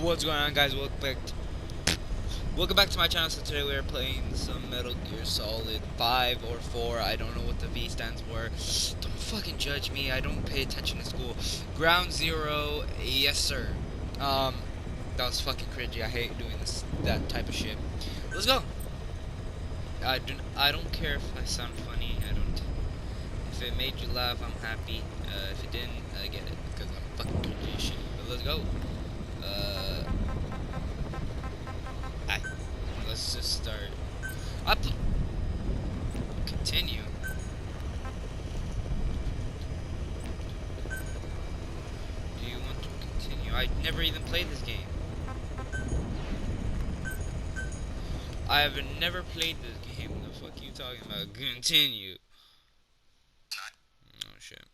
What's going on, guys? Welcome back to my channel. So today we are playing some Metal Gear Solid 5 or 4. I don't know what the V stands for. Don't fucking judge me. I don't pay attention in school. Ground Zero, yes sir. That was fucking cringy. I hate doing that type of shit. Let's go. I don't care if I sound funny. If it made you laugh, I'm happy. If it didn't, I get it because I'm fucking cringy as shit. But let's go. Let's just start. Up. Continue. Do you want to continue? I never even played this game. I have never played this game. What the fuck are you talking about? Continue. Oh shit.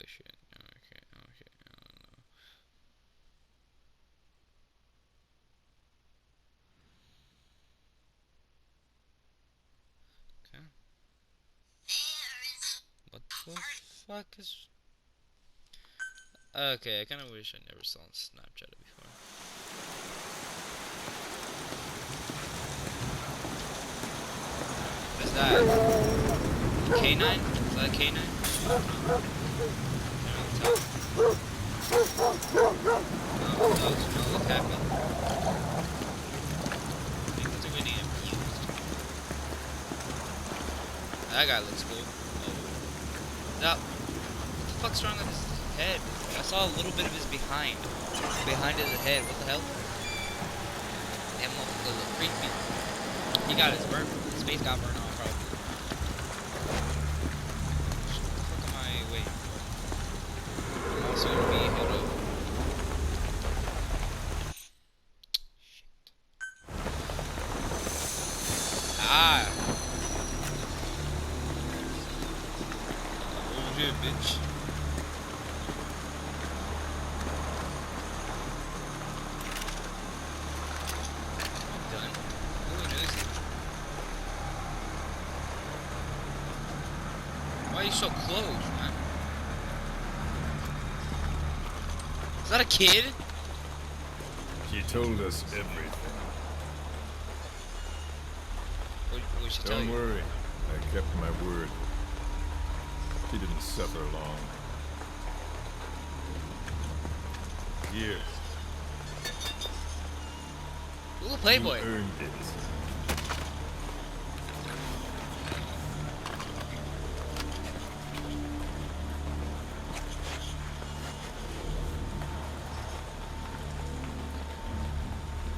Shit. Okay. Oh no. Okay. What the fuck is... Okay, I kinda wish I never saw Snapchat before. What is that? K9? Is that a K9? Look at me. That guy looks cool. What the fuck's wrong with his head? I saw a little bit of his behind. Behind his head. What the hell? That motherfucker look creepy. He got his face got burned off probably. What the fuck am I waiting for? I'm also gonna be held up. Shit. Ah! Oh shit, bitch. Why are you so close, man? Is that a kid? She told us everything. What did she tell you? Don't worry, I kept my word. She didn't suffer long. Years. Ooh, Playboy. You earned it.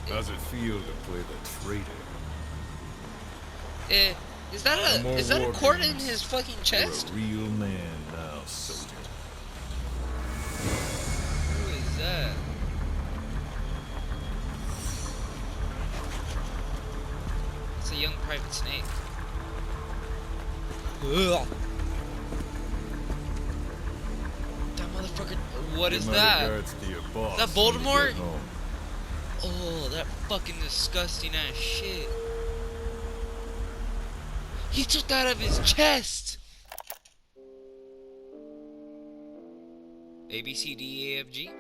How's it feel to play the traitor? Is that a cord in his fucking chest? You're a real man now, soldier. Who is that? It's a young private snake. Ugh. That motherfucker. What is that? Regards to your boss. Is that Voldemort? Oh, that fucking disgusting ass shit. He took that out of his chest. A, B, C, D, E, F, G.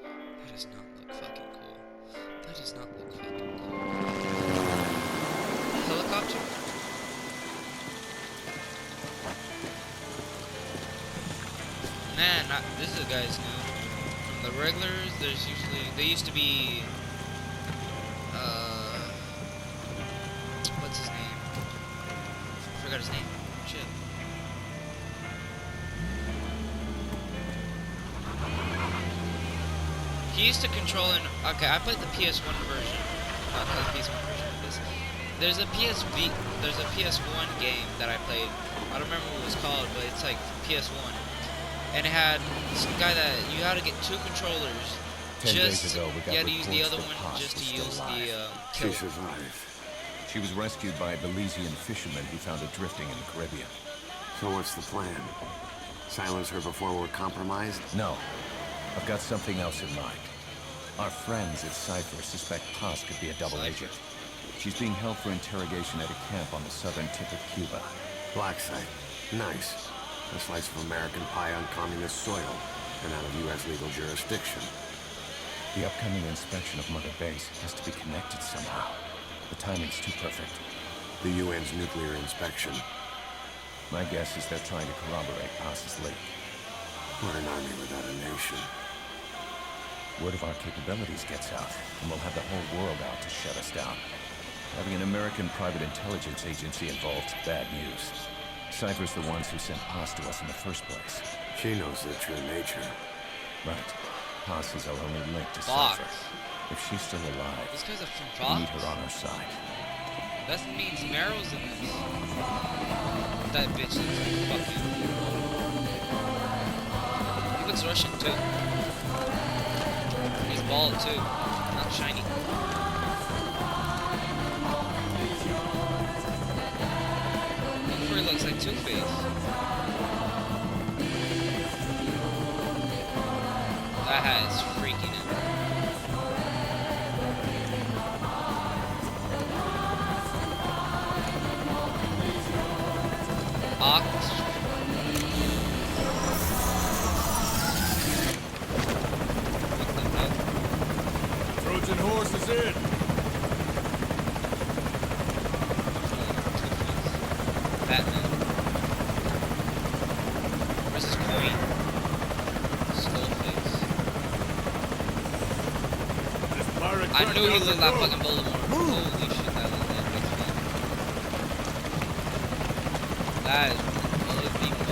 That does not look fucking cool. That does not look fucking cool. Helicopter? Nah, this is a guy's new. From the regulars, they used to be, what's his name? I forgot his name. Shit. He used to control okay, I played the PS1 version. Not the PS1 version of this. There's a PS1 game that I played. I don't remember what it was called, but it's like PS1. And it had this guy that you had to get two controllers. 10 days ago, we got you had to use the other reports one that just to Haas was use still the alive. kill. She survived. She was rescued by a Belizean fisherman who found her drifting in the Caribbean. So what's the plan? Silence her before we're compromised? No, I've got something else in mind. Our friends at Cypher suspect Haas could be a double agent. She's being held for interrogation at a camp on the southern tip of Cuba. Black site. Nice. A slice of American pie on communist soil and out of U.S. legal jurisdiction. The upcoming inspection of Mother Base has to be connected somehow. The timing's too perfect. The UN's nuclear inspection. My guess is they're trying to corroborate Paz's leak. We're an army without a nation. Word of our capabilities gets out, and we'll have the whole world out to shut us down. Having an American private intelligence agency involved, bad news. Cypher's the ones who sent Paz to us in the first place. She knows their true nature. Right. Paz is our only link to Fox. Cypher. If she's still alive, These guys are from we Fox? need her on our side. That means Meryl's in this. That bitch looks like fucking... He looks Russian too. He's bald too. Not shiny. He looks like Two-Face. That hat is freaking out. Ox. What the hell? Trojan horse is in. Batman. Where's his coin? Skullface. This pirate I knew he cracked looked down like the fucking Voldemort. Holy shit, that was that big man. That is motherfucking.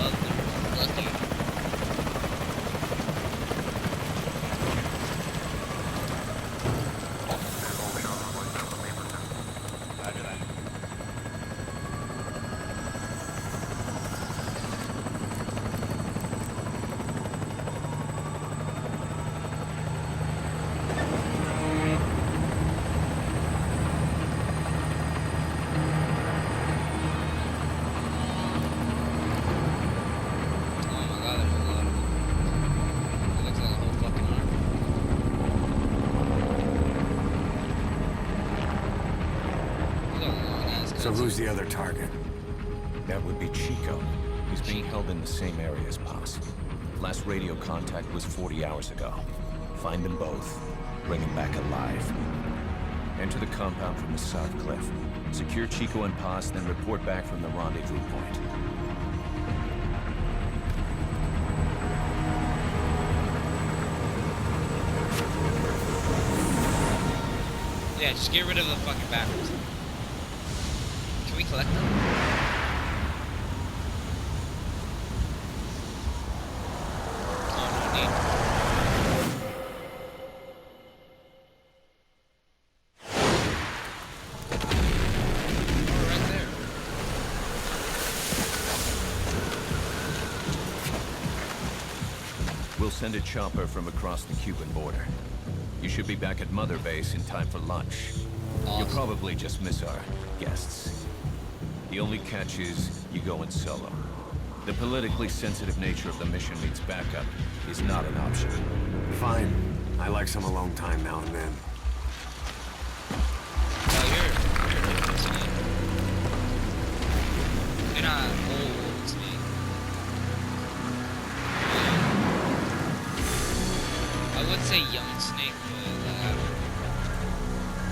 Roger that. Oh my god, there's a lot of them. It looks like a whole fucking army. These are long-ass So guns. who's the other target? That would be Chico. He's being held in the same area as Paz. Last radio contact was 40 hours ago. Find them both. Bring them back alive. Enter the compound from the south cliff. Secure Chico and Paz, then report back from the rendezvous point. Yeah, just get rid of the fucking batteries. Can we collect them? Oh, no need. We're right there. We'll send a chopper from across the Cuban border. You should be back at Mother Base in time for lunch. You'll Awesome. probably just miss our guests. The only catch is you go in solo. The politically sensitive nature of the mission means backup is not an option. Fine. I like some alone time now and then. Oh, you're Snake. You're not old Snake. I would say young Snake, but like,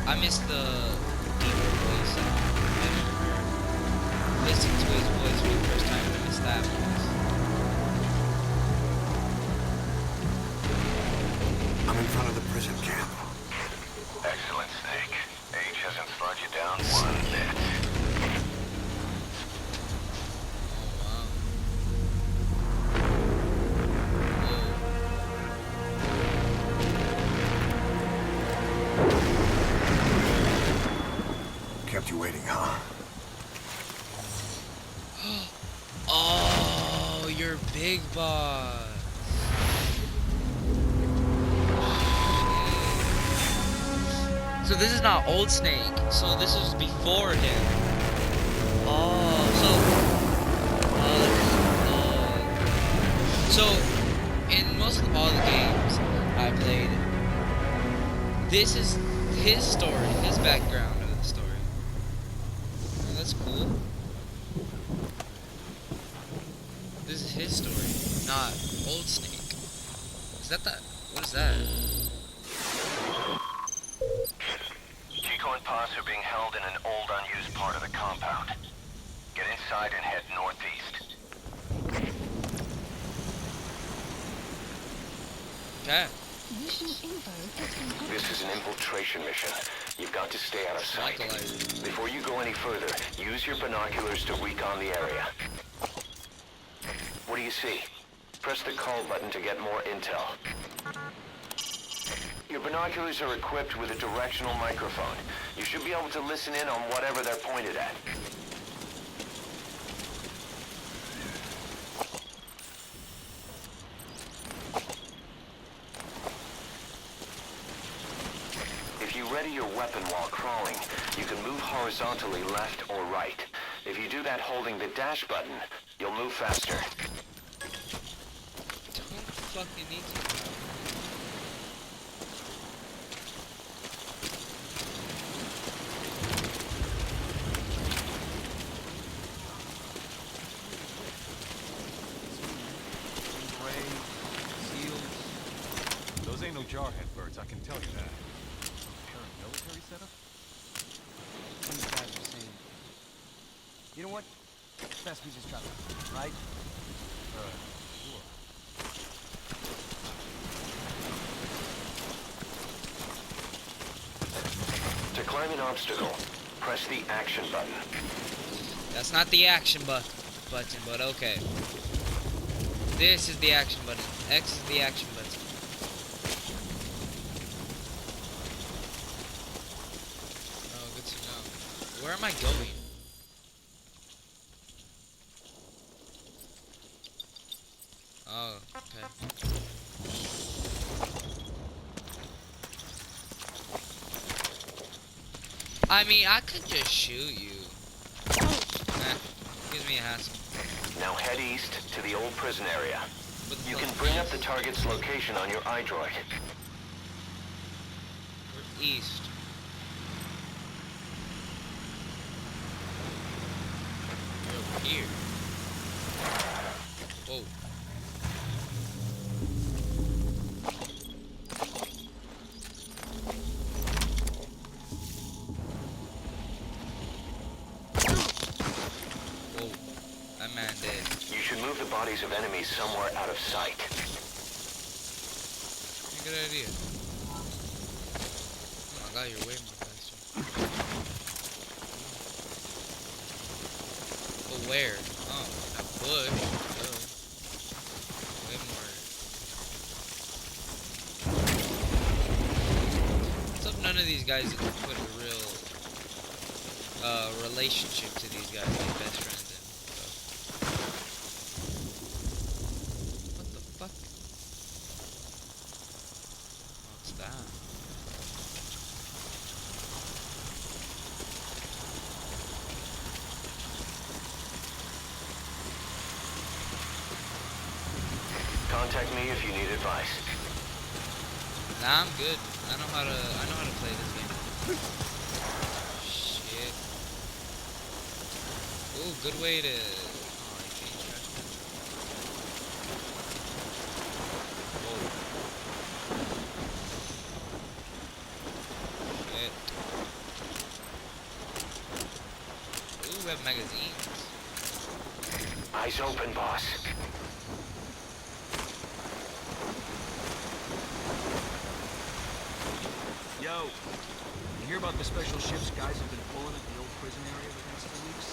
I miss the deeper voice. I remember listening to his voice for the first time, and I missed that voice. I'm in front of the prison camp. Excellent, Snake. Age hasn't slowed you down one bit. Kept you waiting, huh? Oh, you're big boss. So this is not old Snake. So this was before him. Oh, so in most of all the games I played, this is his story, his background of the story. Oh, that's cool. This is his story, not Old Snake. Is that that? What is that? Chico and Paz are being held in an old unused part of the compound. Get inside and head northeast. Okay. Mission info has been updated. This is an infiltration mission. You've got to stay out of sight. Tranquilizer. Before you go any further, use your binoculars to recon the area. What do you see? Press the call button to get more intel. Your binoculars are equipped with a directional microphone. You should be able to listen in on whatever they're pointed at. If you ready your weapon while crawling, you can move horizontally left or right. If you do that holding the dash button, you'll move faster. Don't fucking need to. Those ain't no jarhead birds, I can tell you that. Some paramilitary setup? Some of the guys were saying, you know what? Best we just drop it, right? Sure. To climb an obstacle, press the action button. That's not the action button, but okay. This is the action button. X is the action button. Oh, good to know. Where am I going? Oh, okay. I mean, I could just shoot you. Gives me a hassle. Now head east to the old prison area. But You look, can bring up the target's location on your iDroid. we're east. We're over here. Whoa. Whoa. That man dead. You should move the bodies of enemies somewhere out of sight. Good idea. Oh my god, you're way more faster. But where? Oh, that bush. Duh. Way more. What's up? None of these guys put a real relationship to these guys, like best friends and stuff. What the fuck? What's that? Contact me if you need advice. Nah, I'm good. I know how to play this game. Shit. Ooh, good way to. Oh, I changed trash. Whoa. Shit. Ooh, we have magazines. Eyes open, boss. Yo, you hear about the special ships guys have been pulling at the old prison area the past 2 weeks?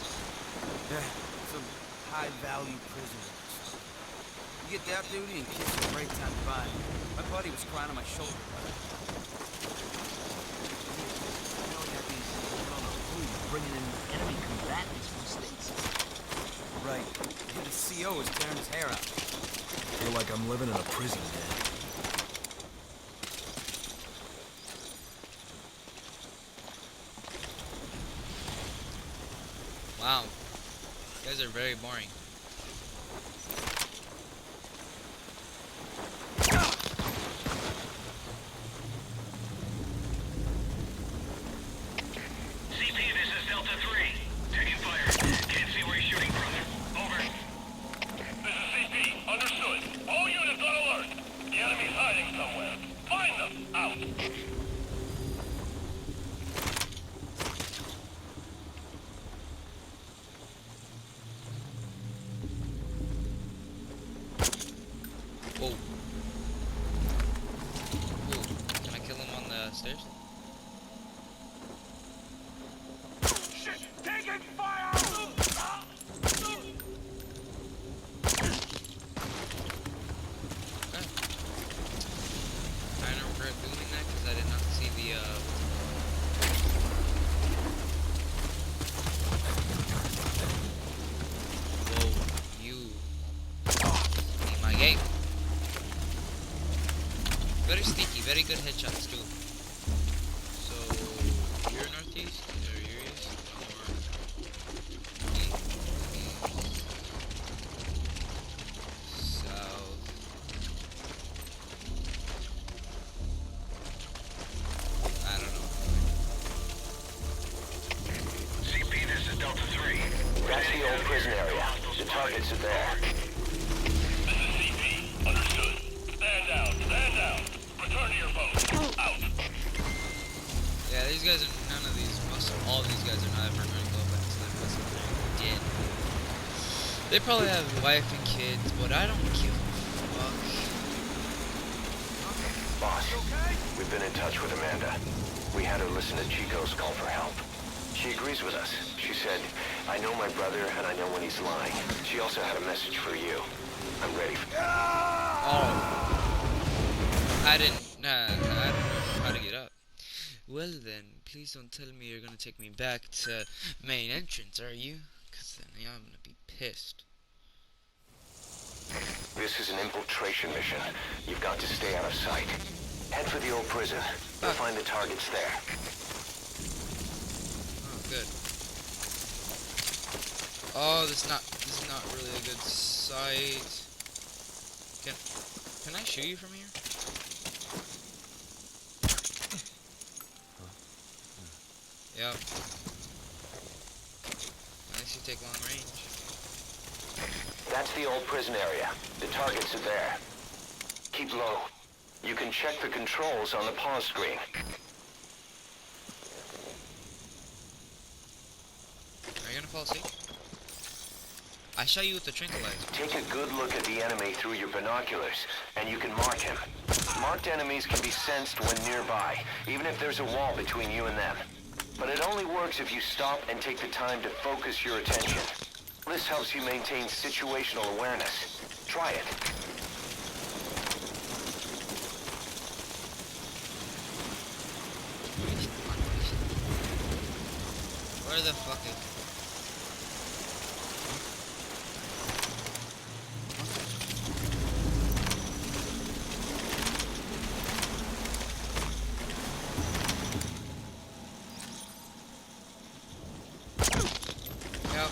Yeah, some high-value prisoners. You get that duty and kids are a great time to buy. My buddy was crying on my shoulder about it. You know, you got these, I don't know who, bringing in enemy combatants from states. Right. And the CO is tearing his hair out. Feel like I'm living in a prison, man. Wow. You guys are very boring. CP, this is Delta 3. Taking fire. Can't see where he's shooting from. Over. Understood. All units on alert. The enemy's hiding somewhere. Find them. Out. Whoa. Whoa. Can I kill him on the stairs? Shit! Taking fire! I don't regret doing that because I did not see the, Whoa, you. Need my game. Very sneaky, very good headshots too. So, you're northeast, or you're east, south. I don't know. CP, this is Delta 3. That's the old prison area. The targets are there. This is CP. Understood. Stand down. Stand down. Return to your post. Out. Yeah, these guys are none of these. All these guys are not ever going to go back to their prison. They're dead. They probably have a wife and kids, but I don't give a fuck. Boss, we've been in touch with Amanda. We had her listen to Chico's call for help. She agrees with us. She said, I know my brother and I know when he's lying. She also had a message for you. I'm ready for... Oh. I don't know how to get up. Well then, please don't tell me you're gonna take me back to main entrance, are you? Cause then I'm gonna be pissed. This is an infiltration mission. You've got to stay out of sight. Head for the old prison. You'll find the targets there. Oh, good. Oh, this is not really a good sight. Can I shoot you from here? Yep. Unless you take long range. That's the old prison area. The targets are there. Keep low. You can check the controls on the pause screen. Are you gonna fall asleep? I shot you with the tranquilizer. Take a good look at the enemy through your binoculars, and you can mark him. Marked enemies can be sensed when nearby, even if there's a wall between you and them. But it only works if you stop and take the time to focus your attention. This helps you maintain situational awareness. Try it. Where the fuck is... Yep.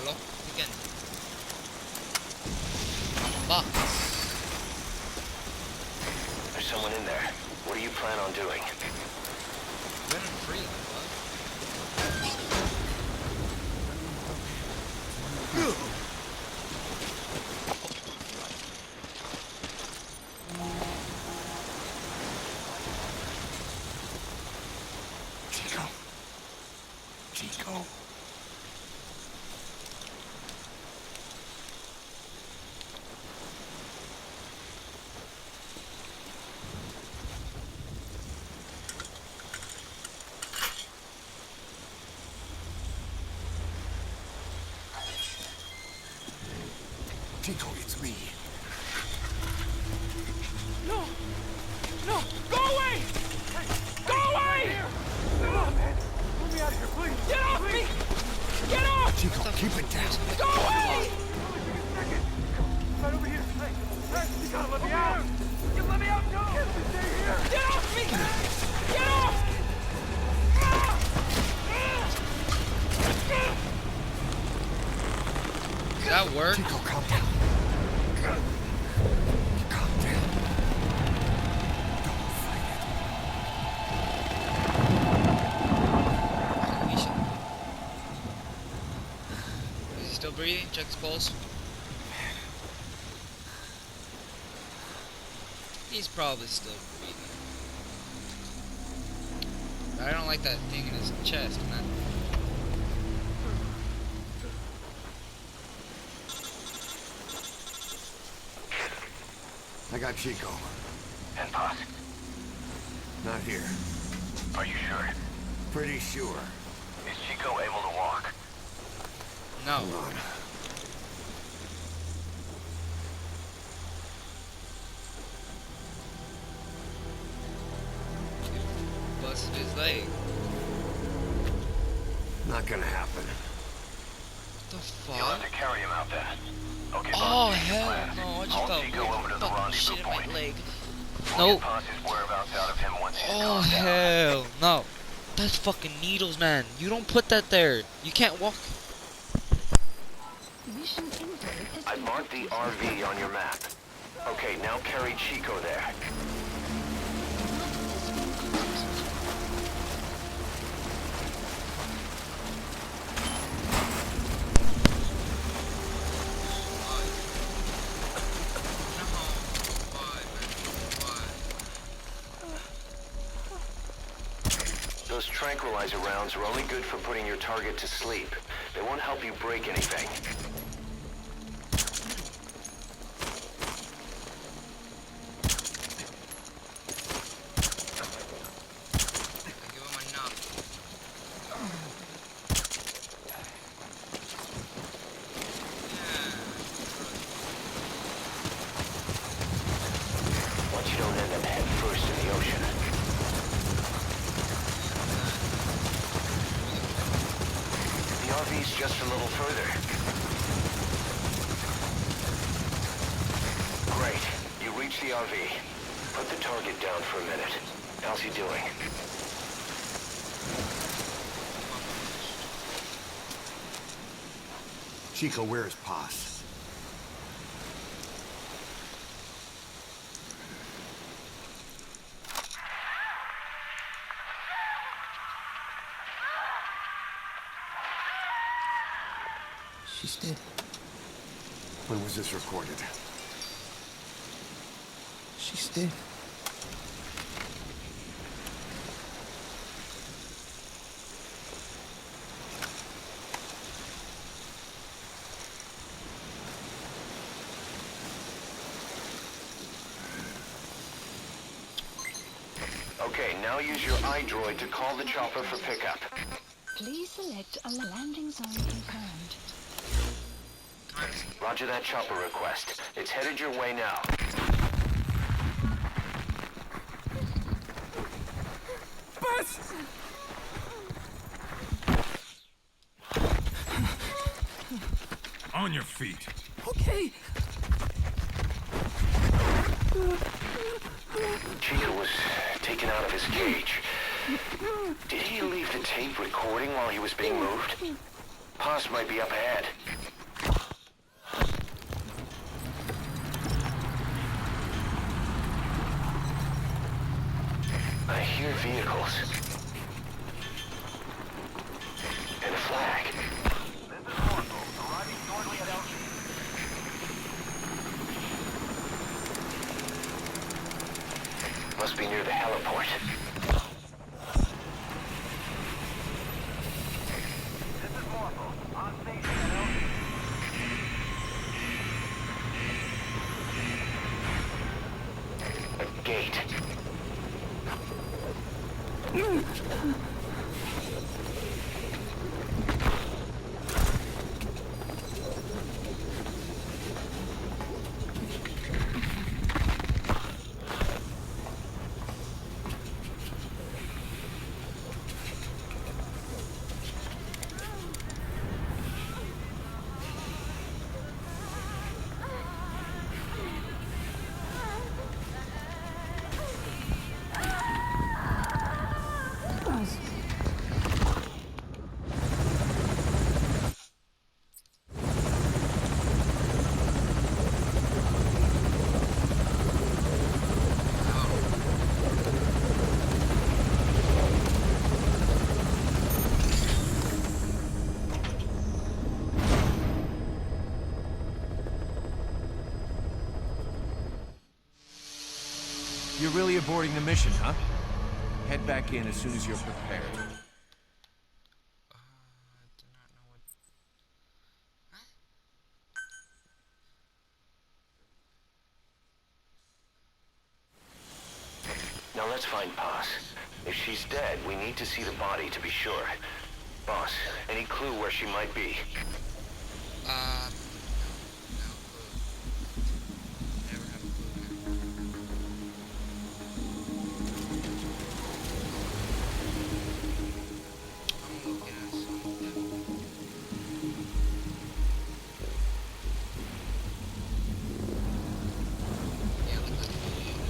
Lock again. Box. There's someone in there. What do you plan on doing? Running free, like Chico. Chico, it's me. No! No! Go away! Go away! Come on, man. Let me out of here, please. Get off me! Get off! Chico, keep it down. Go away! Right over here. Hey, you gotta let me out. You let me out, no! Stay here. Get off me! Get off! Did that work? Chico, calm down. Calm down. Don't fight it. We should... still breathing? Check his pulse. He's probably still breathing. But I don't like that thing in his chest, man. I got Chico. And Paz, Not here. are you sure? Pretty sure. Is Chico able to walk? No. Hold on. Busted his leg. Not gonna happen. What the You'll have fuck? to carry him out there. Okay, Oh, Bob, hell plan. no. I just Haul felt Chico weird over to the fucking rendezvous shit in my point. leg. We'll Nope. get Paz's whereabouts out of him once he's Oh, calmed down. hell no. That's fucking needles, man. You don't put that there. You can't walk. Mission info has I been marked the RV on your map. Okay, now carry Chico there. Those tranquilizer rounds are only good for putting your target to sleep. They won't help you break anything. Give him a knock. Once you don't end up head first in the ocean. The RV's just a little further. Great. You reach the RV. Put the target down for a minute. How's he doing? Chico, where is Paz? She's dead. When was this recorded? She's dead. Okay, now use your iDroid to call the chopper for pickup. Please select a landing zone confirmed. Roger that chopper request. It's headed your way now. Buzz! On your feet. Okay. Chico was taken out of his cage. Did he leave the tape recording while he was being moved? Paz might be up ahead. I hear vehicles. And a flag. This is Marshall, arriving shortly at LG. Must be near the heliport. This is Marshall, on station at LG. A gate. You're really aborting the mission, huh? Head back in as soon as you're prepared. I do not know what. Now let's find Paz. If she's dead, we need to see the body to be sure. Boss, any clue where she might be? No clue. Never have a clue, man. I'm looking at something. Yeah, look like a video.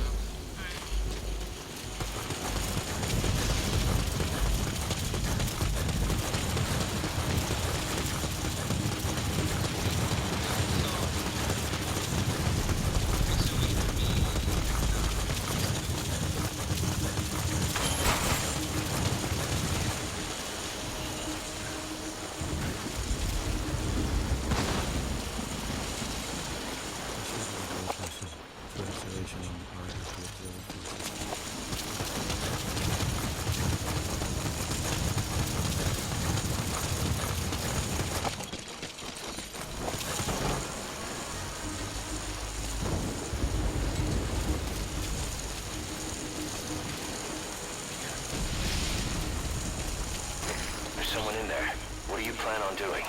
There's someone in there. What do you plan on doing?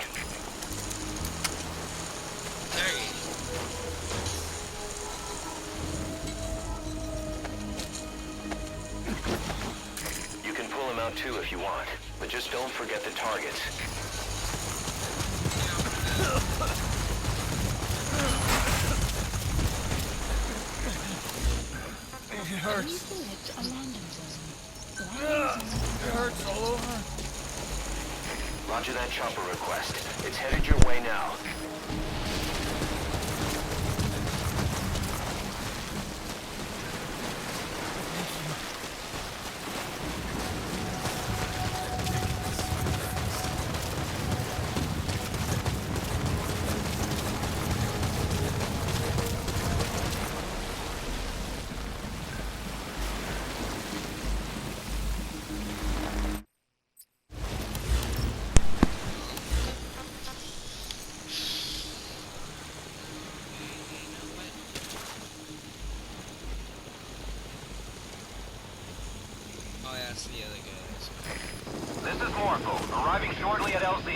You can pull him out too if you want, but just don't forget the targets. It hurts. Select a landing zone. It hurts all over. Roger that chopper request. It's headed your way now. Oh yeah, that's the other guys. This is Morpho, arriving shortly at LZ.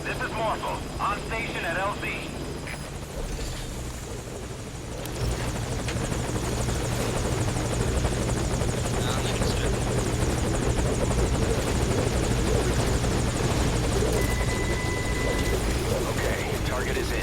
This is Morpho, on station at LZ. I'm like distracted. Okay, target is in.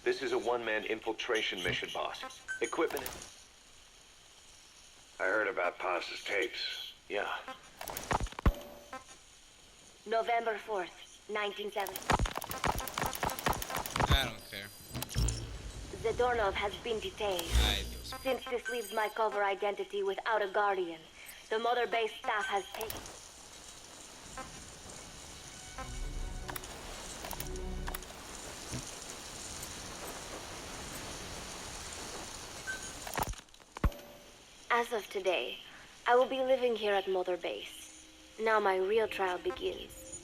This is a one-man infiltration mission, boss. Equipment... I heard about Paz's tapes. Yeah. November 4th. 1970. I don't care. Zadornov has been detained. Ay, Dios. Since this leaves my cover identity without a guardian, the Mother Base staff has taken... As of today, I will be living here at Mother Base. Now my real trial begins.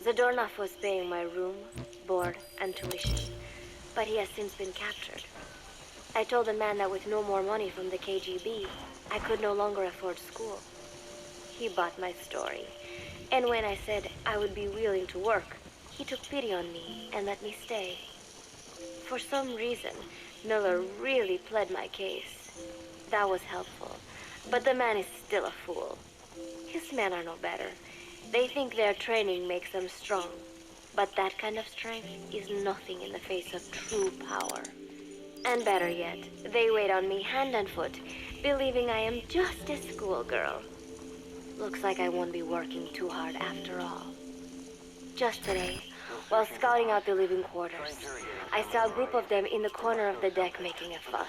Zadornov was paying my room, board, and tuition, but he has since been captured. I told the man that with no more money from the KGB, I could no longer afford school. He bought my story, and when I said I would be willing to work, he took pity on me and let me stay. For some reason, Miller really pled my case. That was helpful, but the man is still a fool. His men are no better. They think their training makes them strong, but that kind of strength is nothing in the face of true power. And better yet, they wait on me hand and foot, believing I am just a schoolgirl. Looks like I won't be working too hard after all. Just today, while scouting out the living quarters, I saw a group of them in the corner of the deck making a fuss.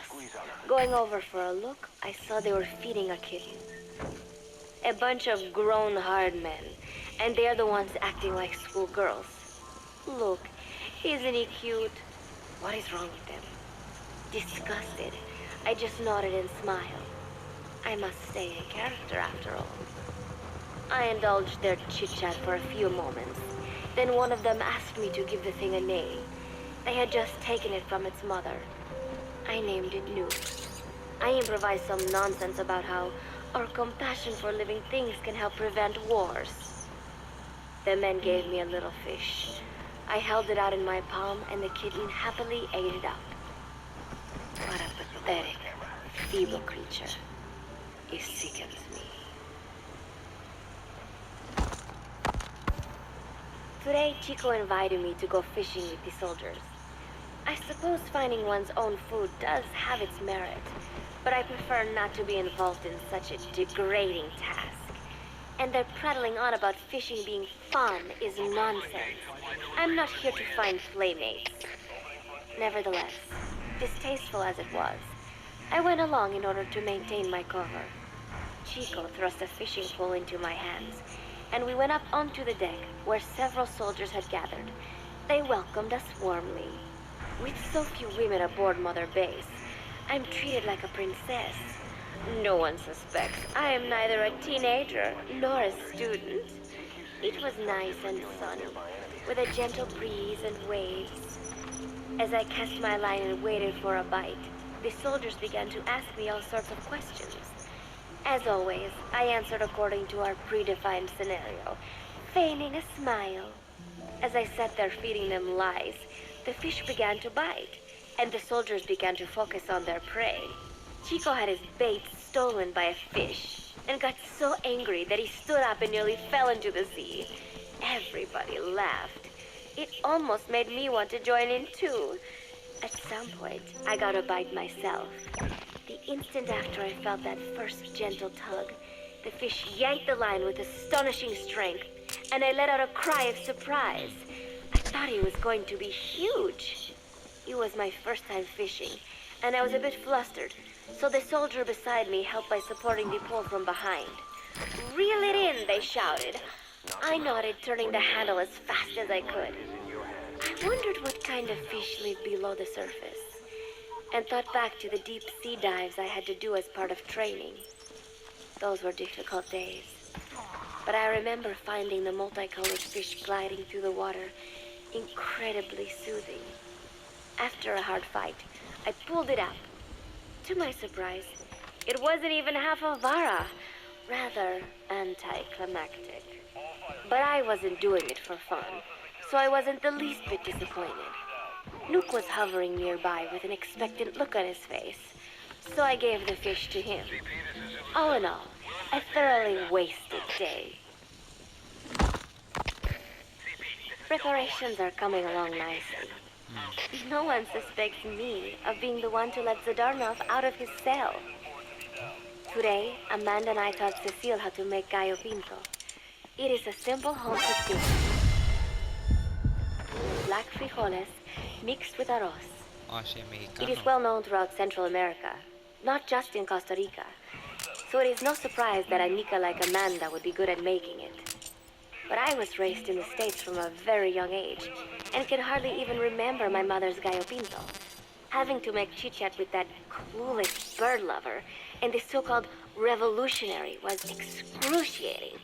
Going over for a look, I saw they were feeding a kitten. A bunch of grown hard men, and they're the ones acting like schoolgirls. Look, isn't he cute? What is wrong with them? Disgusted, I just nodded and smiled. I must stay in character after all. I indulged their chit-chat for a few moments. Then one of them asked me to give the thing a name. They had just taken it from its mother. I named it Nuke. I improvised some nonsense about how our compassion for living things can help prevent wars. The men gave me a little fish. I held it out in my palm and the kitten happily ate it up. What a pathetic, feeble creature. It sickens me. Today, Chico invited me to go fishing with the soldiers. I suppose finding one's own food does have its merit, but I prefer not to be involved in such a degrading task. And their prattling on about fishing being fun is nonsense. I'm not here to find playmates. Nevertheless, distasteful as it was, I went along in order to maintain my cover. Chico thrust a fishing pole into my hands, and we went up onto the deck where several soldiers had gathered. They welcomed us warmly. With so few women aboard Mother Base, I'm treated like a princess. No one suspects I am neither a teenager nor a student. It was nice and sunny, with a gentle breeze and waves. As I cast my line and waited for a bite, the soldiers began to ask me all sorts of questions. As always, I answered according to our predefined scenario, feigning a smile. As I sat there feeding them lies, the fish began to bite, and the soldiers began to focus on their prey. Chico had his bait stolen by a fish, and got so angry that he stood up and nearly fell into the sea. Everybody laughed. It almost made me want to join in too. At some point, I got a bite myself. The instant after I felt that first gentle tug, the fish yanked the line with astonishing strength, and I let out a cry of surprise. I thought he was going to be huge. It was my first time fishing, and I was a bit flustered, so the soldier beside me helped by supporting the pole from behind. "Reel it in," they shouted. I nodded, turning the handle as fast as I could. I wondered what kind of fish lived below the surface, and thought back to the deep sea dives I had to do as part of training. Those were difficult days, but I remember finding the multicolored fish gliding through the water incredibly soothing. After a hard fight, I pulled it up. To my surprise, it wasn't even half a vara, rather anticlimactic. But I wasn't doing it for fun, so I wasn't the least bit disappointed. Nuke was hovering nearby with an expectant look on his face, so I gave the fish to him. All in all, a thoroughly wasted day. Preparations are coming along nicely. No one suspects me of being the one to let Zadornov out of his cell. Today, Amanda and I taught Cecile how to make gallo pinto. It is a simple home-cooked dish. black frijoles mixed with arroz. Ashe It is mexicano. well known throughout Central America, not just in Costa Rica. So it is no surprise that a Nica like Amanda would be good at making it. But I was raised in the States from a very young age, and can hardly even remember my mother's gallo pinto. Having to make chit-chat with that clueless bird lover and the so-called revolutionary was excruciating.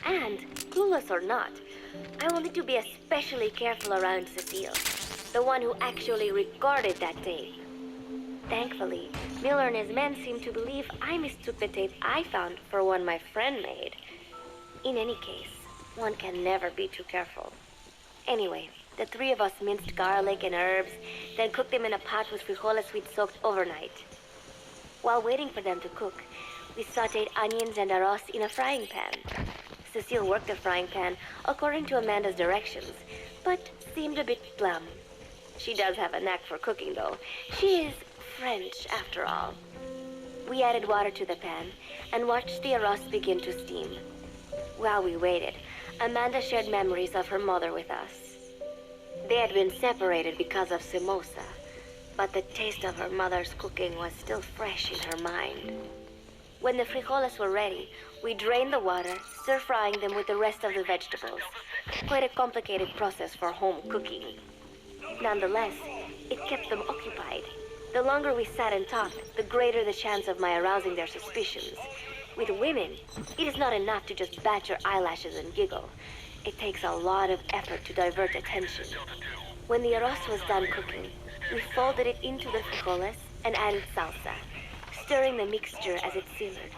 And, clueless or not, I will need to be especially careful around Cecile, the one who actually recorded that tape. Thankfully, Miller and his men seem to believe I mistook the tape I found for one my friend made. In any case, one can never be too careful. Anyway, the three of us minced garlic and herbs, then cooked them in a pot with frijoles we'd soaked overnight. While waiting for them to cook, we sautéed onions and arroz in a frying pan. Cecile worked the frying pan according to Amanda's directions, but seemed a bit glum. She does have a knack for cooking, though. She is French, after all. We added water to the pan and watched the arroz begin to steam. While we waited, Amanda shared memories of her mother with us. They had been separated because of Simosa, but the taste of her mother's cooking was still fresh in her mind. When the frijoles were ready, we drained the water, stir-frying them with the rest of the vegetables. Quite a complicated process for home cooking. Nonetheless, it kept them occupied. The longer we sat and talked, the greater the chance of my arousing their suspicions. With women, it is not enough to just bat your eyelashes and giggle. It takes a lot of effort to divert attention. When the arroz was done cooking, we folded it into the frijoles and added salsa, stirring the mixture as it simmered.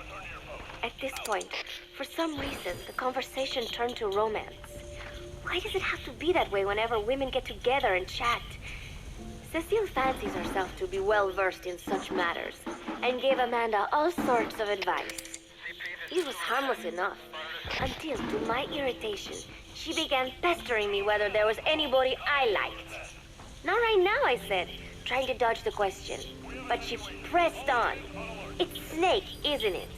At this point, for some reason, the conversation turned to romance. Why does it have to be that way whenever women get together and chat? Cecile fancies herself to be well-versed in such matters, and gave Amanda all sorts of advice. It was harmless enough, until, to my irritation, she began pestering me whether there was anybody I liked. Not right now, I said, trying to dodge the question. But she pressed on. It's Snake, isn't it?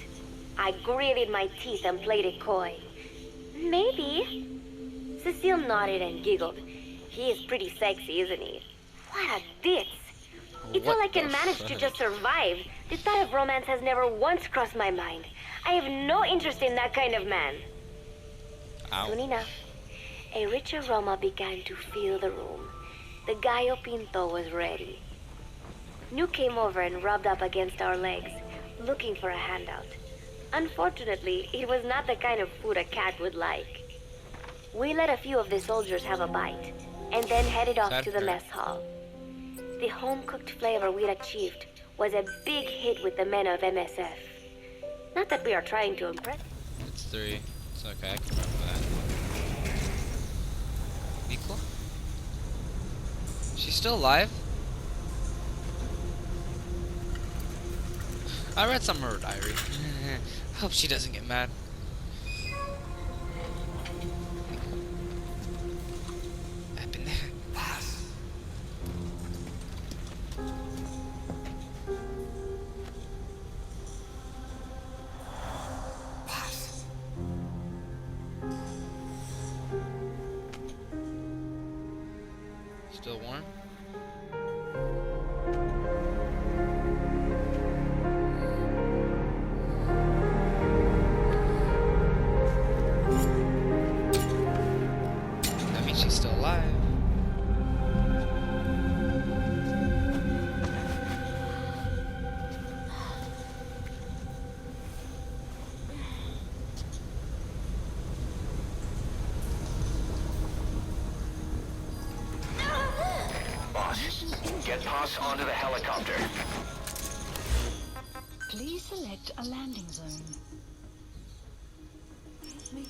I gritted my teeth and played it coy. Maybe. Cecile nodded and giggled. He is pretty sexy, isn't he? What a ditz. It's all I can manage to just survive. The thought of romance has never once crossed my mind. I have no interest in that kind of man. Ow. Soon enough, a rich aroma began to fill the room. The gallo pinto was ready. New came over and rubbed up against our legs, looking for a handout. Unfortunately, it was not the kind of food a cat would like. We let a few of the soldiers have a bite, and then headed off to the mess hall. The home-cooked flavor we'd achieved was a big hit with the men of MSF. Not that we are trying to impress. It's 3. It's okay, I can remember that. Equal? She's still alive? I read some of her diary. Hope she doesn't get mad. What happened there? Still warm? That means she's still alive. Boss, get Paz onto the helicopter. Please select a landing zone. Hit me.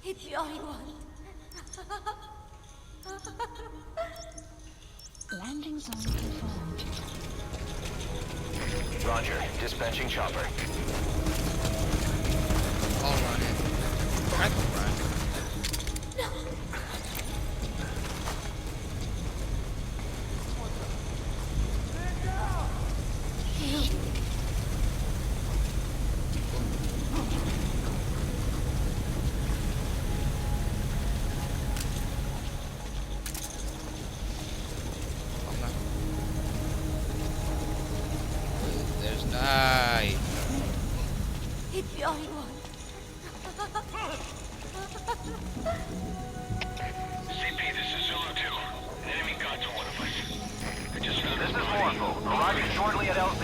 Hit me all you want. Landing zone confirmed. Roger, dispatching chopper. I'll run it. I can run. Die. CP, this is Zulu 2. An enemy got to one of us. I just found this is Morpho, arriving shortly at LZ.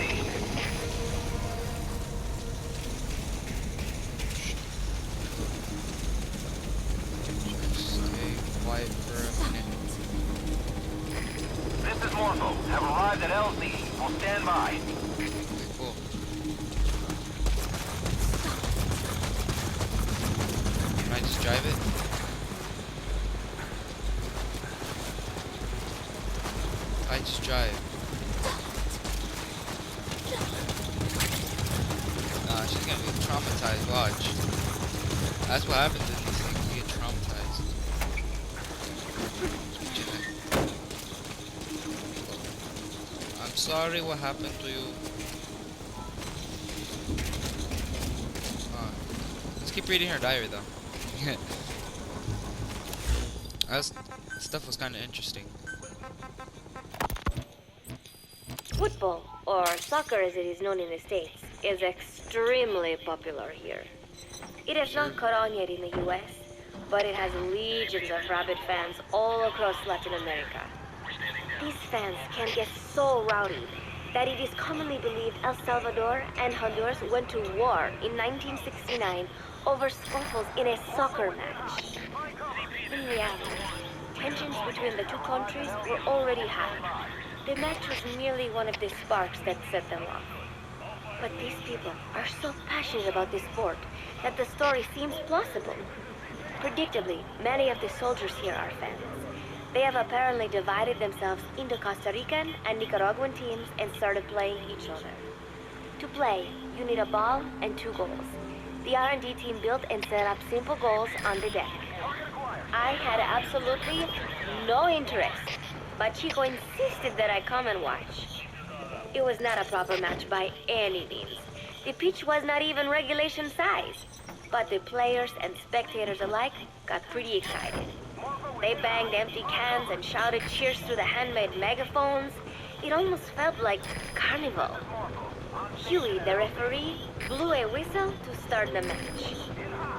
Stay quiet for a minute. This is Morpho. Have arrived at LZ. We'll stand by. Okay, cool. Can I just drive it? I just drive. Nah, she's gonna get traumatized, watch. That's what happens in these things, you get traumatized. I'm sorry what happened to you. Let's keep reading her diary though. That stuff was kind of interesting. Football, or soccer as it is known in the States, is extremely popular here. It has not caught on yet in the US, but it has legions of rabid fans all across Latin America. These fans can get so rowdy that it is commonly believed El Salvador and Honduras went to war in 1969 over scuffles in a soccer match. In reality, tensions between the two countries were already high. The match was merely one of the sparks that set them off. But these people are so passionate about this sport that the story seems plausible. Predictably, many of the soldiers here are fans. They have apparently divided themselves into Costa Rican and Nicaraguan teams and started playing each other. To play, you need a ball and 2 goals. The R&D team built and set up simple goals on the deck. I had absolutely no interest, but Chico insisted that I come and watch. It was not a proper match by any means. The pitch was not even regulation size, but the players and spectators alike got pretty excited. They banged empty cans and shouted cheers through the handmade megaphones. It almost felt like carnival. Huey, the referee, blew a whistle to start the match.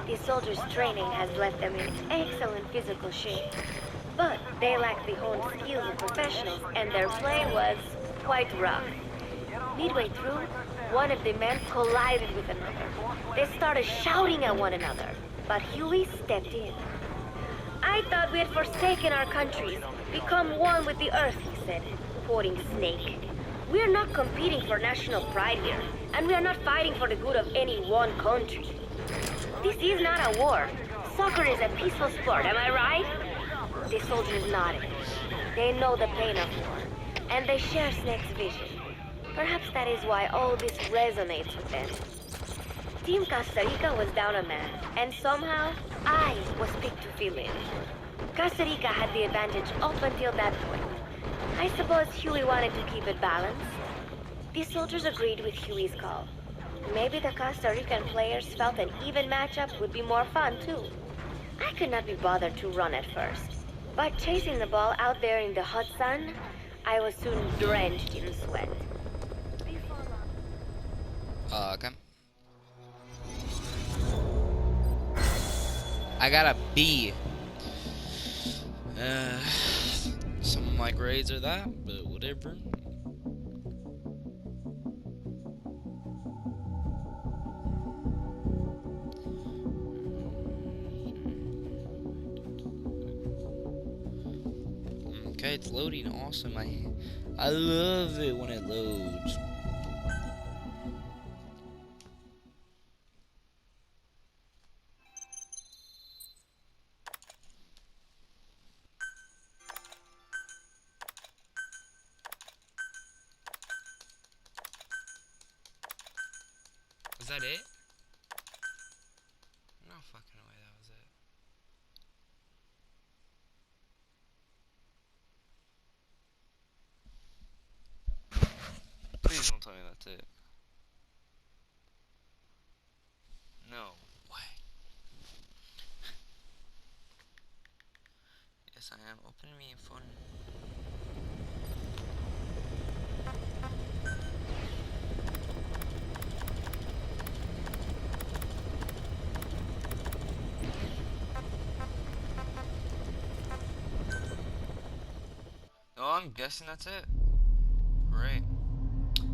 The soldiers' training has left them in excellent physical shape, but they lack the honed skills of professionals, and their play was quite rough. Midway through, one of the men collided with another. They started shouting at one another, but Huey stepped in. "I thought we had forsaken our countries, become one with the earth," he said, quoting Snake. "We are not competing for national pride here, and we are not fighting for the good of any one country. This is not a war. Soccer is a peaceful sport, am I right?" The soldiers nodded. They know the pain of war, and they share Snake's vision. Perhaps that is why all this resonates with them. Team Costa Rica was down a man, and somehow I was picked to fill in. Costa Rica had the advantage up until that point. I suppose Huey wanted to keep it balanced. The soldiers agreed with Huey's call. Maybe the Costa Rican players felt an even matchup would be more fun too. I could not be bothered to run at first, but chasing the ball out there in the hot sun, I was soon drenched in sweat. Okay. I got a B. Some of my grades are that, but whatever. Okay, it's loading. Awesome. I love it when it loads. Was that it? No fucking way that was it. Please don't tell me that's it. No way. Yes, I am. Opening me phone. I'm guessing that's it. Great.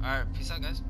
Alright, peace out, guys.